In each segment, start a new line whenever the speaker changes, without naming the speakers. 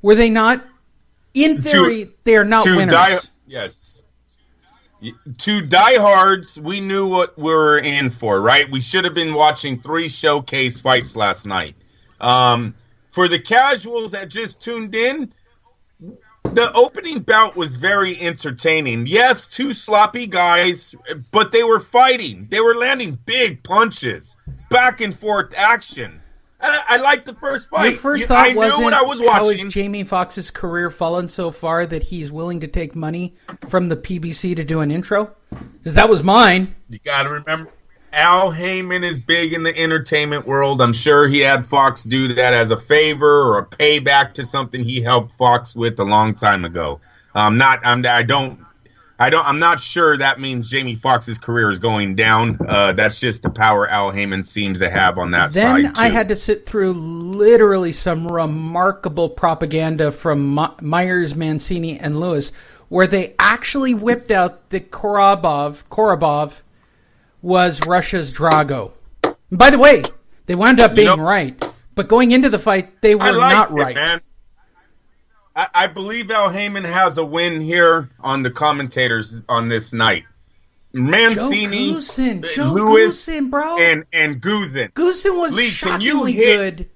Were they not? In theory, they are not winners.
Yes. To diehards, we knew what we were in for, right? We should have been watching 3 showcase fights last night. For the casuals that just tuned in, the opening bout was very entertaining. Yes, 2 sloppy guys, but they were fighting. They were landing big punches, back and forth action. I liked the first fight.
Your first thought
I
wasn't,
knew what I was watching.
How has Jamie Foxx's career fallen so far that he's willing to take money from the PBC to do an intro? Because that was mine.
You got to remember, Al Haymon is big in the entertainment world. I'm sure he had Fox do that as a favor or a payback to something he helped Fox with a long time ago. I'm not sure that means Jamie Foxx's career is going down. That's just the power Al Haymon seems to have on that side, too.
Then I had to sit through literally some remarkable propaganda from Myers, Mancini, and Lewis, where they actually whipped out that Korobov was Russia's Drago. And by the way, they wound up being right. But going into the fight, they were not right.
Man. I believe Al Haymon has a win here on the commentators on this night. Mancini, Lewis,
Goosen, bro.
and Goosen.
Goosen was shockingly good.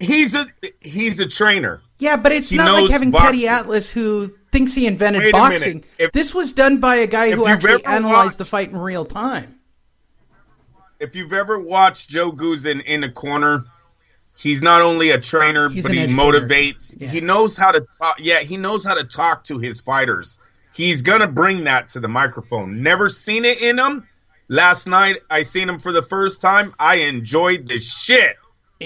He's a trainer.
Yeah, but it's not like having Teddy Atlas who thinks he invented boxing. This was done by a guy who actually analyzed the fight in real time.
If you've ever watched Joe Goosen in a corner, he's not only a trainer, but he motivates. Yeah. He knows how to talk. Yeah, he knows how to talk to his fighters. He's gonna bring that to the microphone. Never seen it in him. Last night, I seen him for the first time. I enjoyed the shit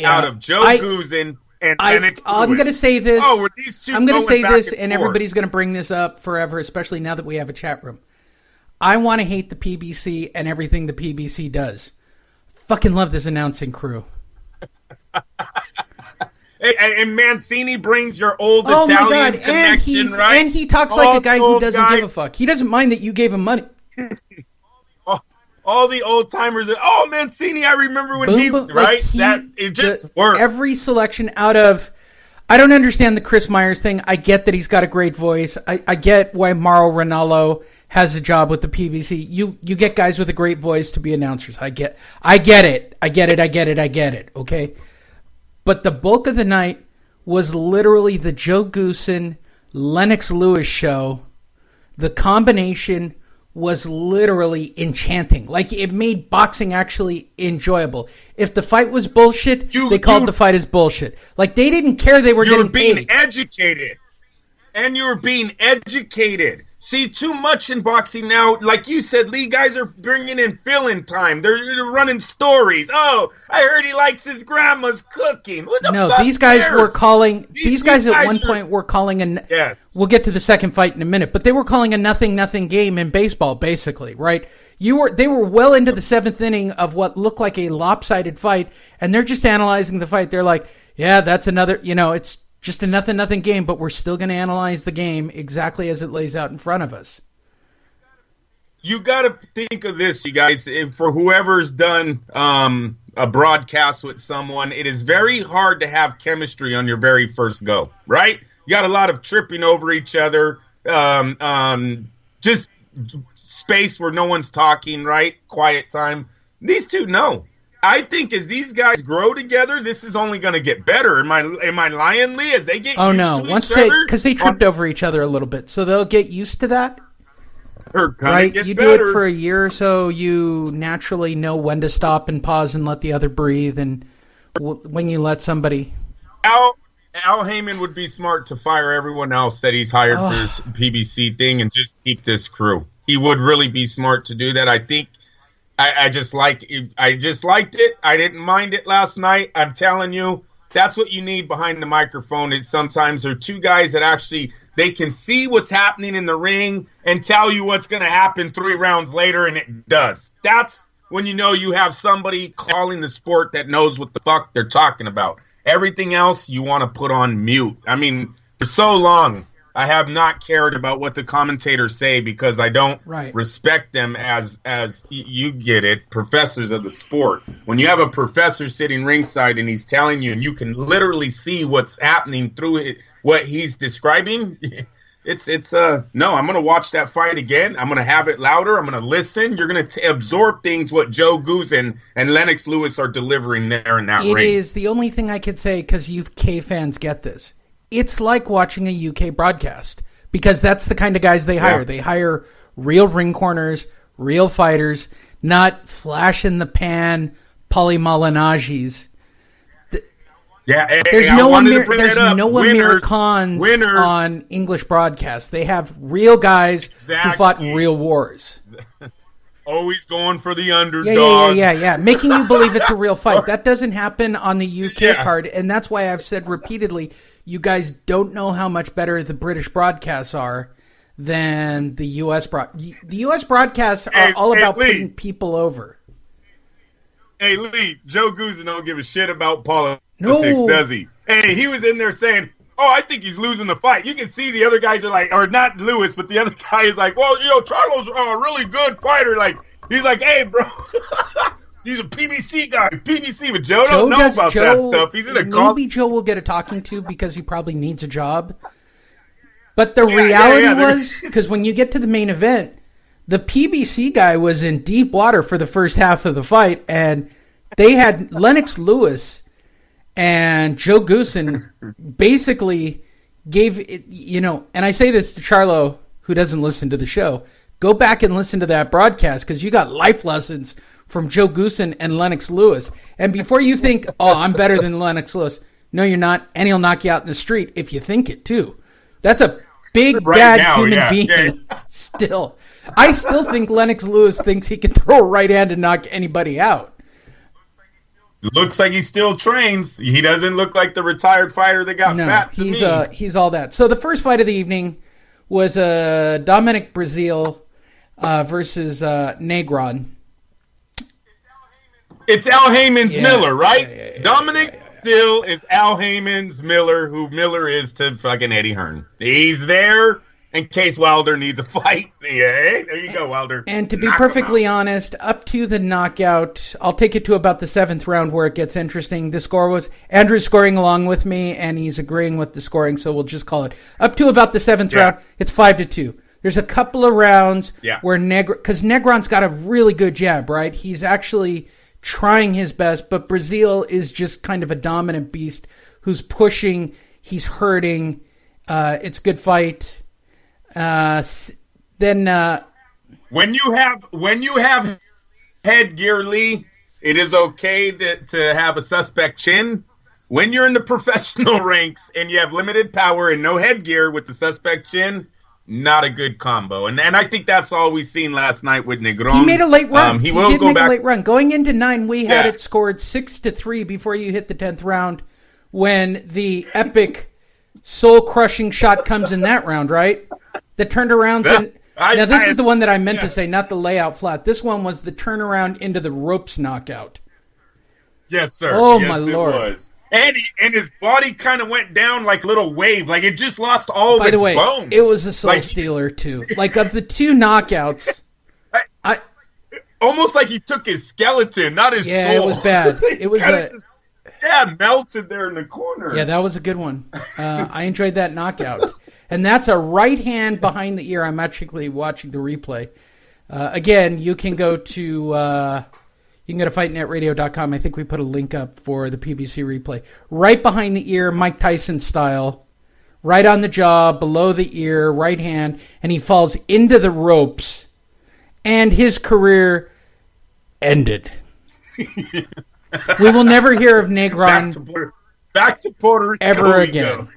out of Joe Goosen and Lennox Lewis.
I'm gonna say this.
Were these two
I'm gonna say this, and
forth?
everybody's gonna bring this up forever, especially now that we have a chat room. I want to hate the PBC and everything the PBC does. Fucking love this announcing crew.
And Mancini brings your old Italian connection, right?
And he talks like a guy who doesn't give a fuck. He doesn't mind that you gave him money.
All the old timers. Oh, Mancini! I remember when it just worked.
Every selection out of. I don't understand the Chris Myers thing. I get that he's got a great voice. I get why Mauro Ranallo has a job with the PBC. You get guys with a great voice to be announcers. I get it. Okay. But the bulk of the night was literally the Joe Goosen, Lennox Lewis show. The combination was literally enchanting. Like, it made boxing actually enjoyable. If the fight was bullshit, they called the fight as bullshit. Like, they didn't care they were getting paid.
You were being educated. And you were being educated. See, too much in boxing now. Like you said, Lee, guys are bringing in fill-in time. They're running stories. Oh, I heard he likes his grandma's cooking. What the fuck
these guys
cares?
were calling. These guys at one point were calling a.
Yes.
We'll get to the second fight in a minute, but they were calling a nothing game in baseball, basically, right? They were well into the 7th inning of what looked like a lopsided fight, and they're just analyzing the fight. They're like, yeah, that's another. It's just a nothing game, but we're still going to analyze the game exactly as it lays out in front of us.
You got to think of this, you guys. For whoever's done a broadcast with someone, it is very hard to have chemistry on your very first go, right? You got a lot of tripping over each other, just space where no one's talking, right? Quiet time. These two know. I think as these guys grow together, this is only going to get better. Am I lying, Lee? As they get used to each other?
Because they tripped over each other a little bit, so they'll get used to that.
Right?
You do it for a year or so, you naturally know when to stop and pause and let the other breathe, and when you let somebody...
Al Haymon would be smart to fire everyone else that he's hired for this PBC thing and just keep this crew. He would really be smart to do that. I think I just liked it. I didn't mind it last night. I'm telling you, that's what you need behind the microphone. Is sometimes there are two guys that actually they can see what's happening in the ring and tell you what's going to happen 3 rounds later, and it does. That's when you know you have somebody calling the sport that knows what the fuck they're talking about. Everything else you want to put on mute. I mean, for so long, I have not cared about what the commentators say because I don't respect them as you get it, professors of the sport. When you have a professor sitting ringside and he's telling you, and you can literally see what's happening through it, what he's describing. No, I'm going to watch that fight again. I'm going to have it louder. I'm going to listen. You're going to absorb things what Joe Goosen and Lennox Lewis are delivering there in that ring.
It is the only thing I could say, because UK fans get this. It's like watching a UK broadcast, because that's the kind of guys they hire. Yeah. They hire real ring corners, real fighters, not flash in the pan Paulie Malignaggi's.
Yeah,
there's no Americans on English broadcasts. They have real guys who fought in real wars.
Always going for the underdog.
Yeah. Making you believe it's a real fight. That doesn't happen on the UK card, and that's why I've said repeatedly, you guys don't know how much better the British broadcasts are than the US broadcasts. The US broadcasts are all about putting people over.
Hey, Lee, Joe Goosen don't give a shit about politics, does he? Hey, he was in there saying, I think he's losing the fight. You can see the other guys are like, or not Lewis, but the other guy is like, well, Charlo's a really good fighter. Like, he's like, hey, bro, he's a PBC guy. PBC, but Joe don't know about that stuff. He's in a call.
Maybe Joe will get a talking to because he probably needs a job. But the reality was, because when you get to the main event, the PBC guy was in deep water for the first half of the fight, and they had Lennox Lewis and Joe Goosen basically gave it, and I say this to Charlo, who doesn't listen to the show, go back and listen to that broadcast, because you got life lessons from Joe Goosen and Lennox Lewis. And before you think, I'm better than Lennox Lewis, no, you're not, and he'll knock you out in the street if you think it too. That's a big, bad human being still. I still think Lennox Lewis thinks he can throw a right hand and knock anybody out.
Looks like he still trains. He doesn't look like the retired fighter that got fat to me.
He's all that. So the first fight of the evening was Dominic Breazeale versus Negron.
It's Al Haymon's Miller, right? Yeah. Dominic Breazeale is Al Haymon's Miller, who Miller is to fucking Eddie Hearn. He's there in case Wilder needs a fight. Yeah, there you go, Wilder.
And to be perfectly honest, up to the knockout, I'll take it to about the 7th round where it gets interesting. The score was, Andrew's scoring along with me, and he's agreeing with the scoring, so we'll just call it. Up to about the 7th round, it's 5-2. There's a couple of rounds where because Negron's got a really good jab, right? He's actually trying his best, but Breazeale is just kind of a dominant beast who's pushing, he's hurting. It's a good fight. Then
when you have headgear, Lee, it is okay to have a suspect chin. When you're in the professional ranks and you have limited power and no headgear with the suspect chin, not a good combo. And I think that's all we've seen last night with Negron.
He made a late run.
He will go back.
A late run. Going into 9, we had it scored 6-3 before you hit the 10th round, when the epic soul-crushing shot comes in that round, right? The turnarounds. Now, this is the one that I meant to say, not the layout flat. This one was the turnaround into the ropes knockout.
Yes, sir.
Oh, yes, my Lord.
It was. And his body kind of went down like a little wave. Like, it just lost all of its bones. By the way,
it was a soul stealer, too. Like, of the 2 knockouts, I
almost like he took his skeleton, not his soul.
Yeah, it was bad. It was
melted there in the corner.
Yeah, that was a good one. I enjoyed that knockout. And that's a right hand behind the ear. I'm actually watching the replay. Again, you can go to fightnetradio.com. I think we put a link up for the PBC replay. Right behind the ear, Mike Tyson style. Right on the jaw, below the ear, right hand. And he falls into the ropes. And his career ended. We will never hear of Negron
back to Puerto Rico
ever again.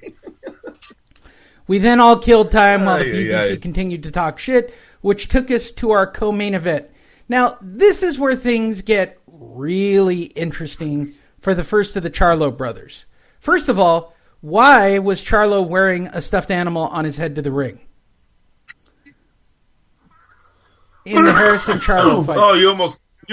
We then all killed time while the BBC continued to talk shit, which took us to our co-main event. Now, this is where things get really interesting for the first of the Charlo brothers. First of all, why was Charlo wearing a stuffed animal on his head to the ring? In the Harrison Charlo fight.
Oh, you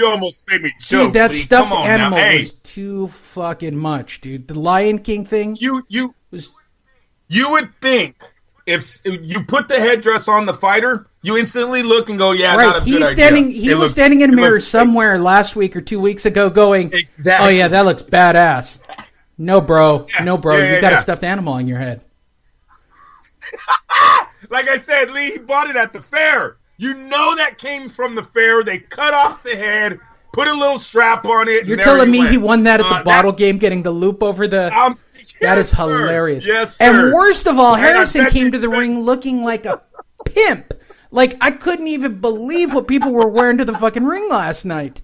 almost made me choke.
Dude, that stuffed animal was too fucking much, dude. The Lion King thing
You would think if you put the headdress on the fighter, you instantly look and go, yeah,
right.
not a good
standing,
idea.
He was standing in a mirror somewhere last week or 2 weeks ago going,
exactly.
Oh, yeah, that looks badass. No, bro. Yeah. No, bro. You got a stuffed animal on your head.
Like I said, Lee, he bought it at the fair. You know that came from the fair. They cut off the head, put a little strap on it.
You're telling me he won that at the bottle game, getting the loop over the...
yes,
that is hilarious.
Sir. Yes, sir.
And worst of all, Harrison came to the ring looking like a pimp. Like, I couldn't even believe what people were wearing to the fucking ring last night.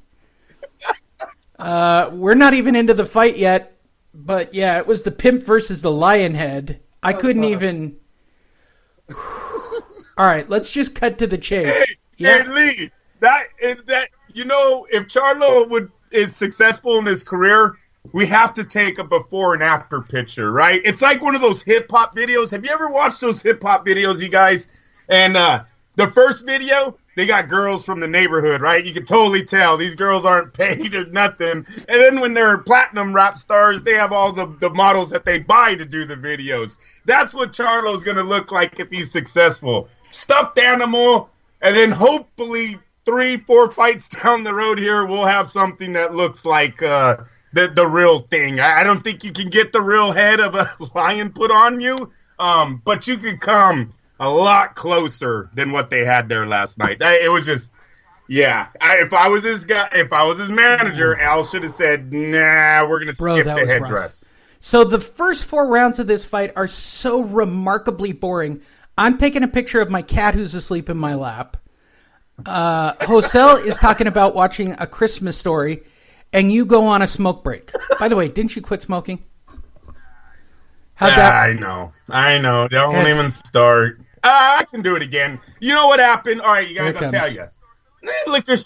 We're not even into the fight yet, but yeah, it was the pimp versus the lion head. I couldn't even... All right, let's just cut to the chase.
Hey, Lee, that if Charlo is successful in his career, we have to take a before and after picture, right? It's like one of those hip hop videos. Have you ever watched those hip hop videos, you guys? And the first video, they got girls from the neighborhood, right? You can totally tell these girls aren't paid or nothing. And then when they're platinum rap stars, they have all the models that they buy to do the videos. That's what Charlo's going to look like if he's successful. Stuffed animal, and then hopefully 3-4 fights down the road here, we'll have something that looks like the real thing. I don't think you can get the real head of a lion put on you, but you can come a lot closer than what they had there last night. It was just, yeah. If I was his manager, Al should have said, "Nah, we're gonna skip the headdress."
So the first 4 rounds of this fight are so remarkably boring. I'm taking a picture of my cat who's asleep in my lap. Josel is talking about watching A Christmas Story, and you go on a smoke break. By the way, didn't you quit smoking?
I know. Don't even start. I can do it again. You know what happened? All right, you guys, I'll tell you. The liquor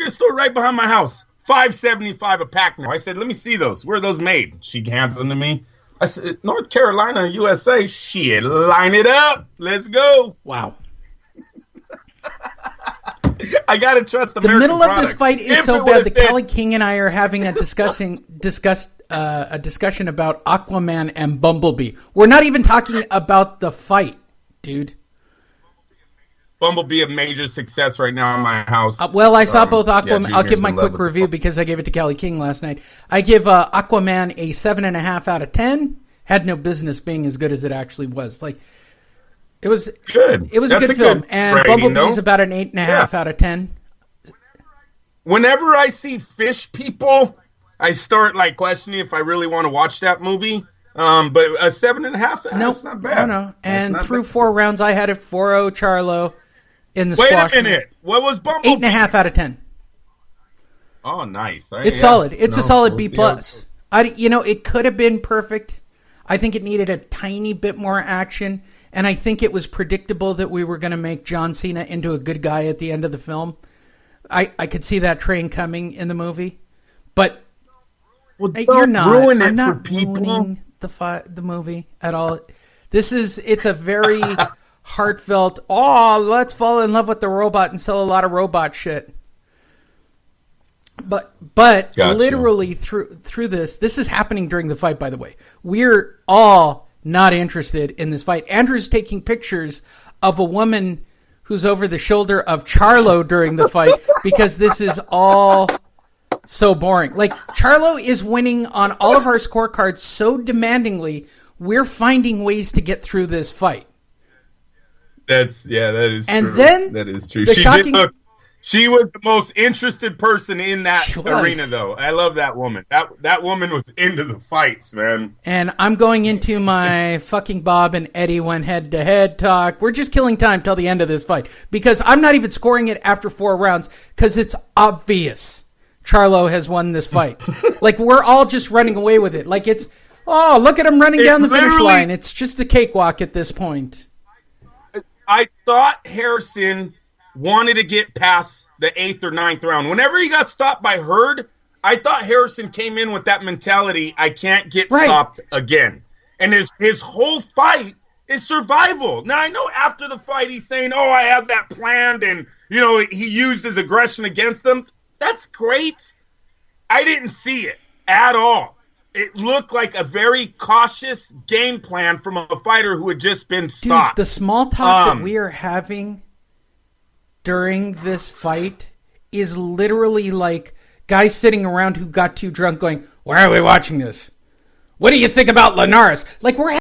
store right behind my house, $5.75 a pack now. I said, let me see those. Where are those made? She hands them to me. I said, North Carolina, USA. Shit, line it up. Let's go.
Wow.
I got to trust American
The middle
products.
of this fight is so bad that Kelly King and I are having a discussion about Aquaman and Bumblebee. We're not even talking about the fight, dude.
Bumblebee a major success right now in my house.
Well, I saw both Aquaman. I'll give my quick review because I gave it to Kelly King last night. I give Aquaman a 7.5 out of 10. Had no business being as good as it actually was. Like, it was good. It was a good film. And Bumblebee's about an 8.5 out of 10.
Whenever I see fish people, I start like questioning if I really want to watch that movie. But a 7.5, that's not bad.
No. And through 4 rounds, I had it 4-0 Charlo in the
squash.
Wait a
minute. What was Bumblebee?
8.5 out of 10.
Oh, nice.
It's solid. It's a solid B+. It could have been perfect. I think it needed a tiny bit more action. And I think it was predictable that we were going to make John Cena into a good guy at the end of the film. I could see that train coming in the movie. But you're not. I'm not ruining the movie at all. It's a very heartfelt, let's fall in love with the robot and sell a lot of robot shit. But gotcha. Literally through this is happening during the fight, by the way. We're all not interested in this fight. Andrew's taking pictures of a woman who's over the shoulder of Charlo during the fight because this is all so boring. Like, Charlo is winning on all of our scorecards so demandingly, we're finding ways to get through this fight.
That is
and
true.
Then
that is true. She was the most interested person in that arena, though. I love that woman. That woman was into the fights, man.
And I'm going into my fucking Bob and Eddie went head-to-head talk. We're just killing time till the end of this fight because I'm not even scoring it after 4 rounds because it's obvious Charlo has won this fight. Like, we're all just running away with it. Like, it's, look at him running down the finish line. It's just a cakewalk at this point.
I thought Harrison wanted to get past the 8th or 9th round. Whenever he got stopped by Hearn, I thought Harrison came in with that mentality, I can't get stopped again. And his whole fight is survival. Now, I know after the fight he's saying, I have that planned, and, he used his aggression against them. That's great. I didn't see it at all. It looked like a very cautious game plan from a fighter who had just been stopped.
Dude, the small talk that we are having during this fight is literally like guys sitting around who got too drunk going, why are we watching this? What do you think about Linares? Like, we're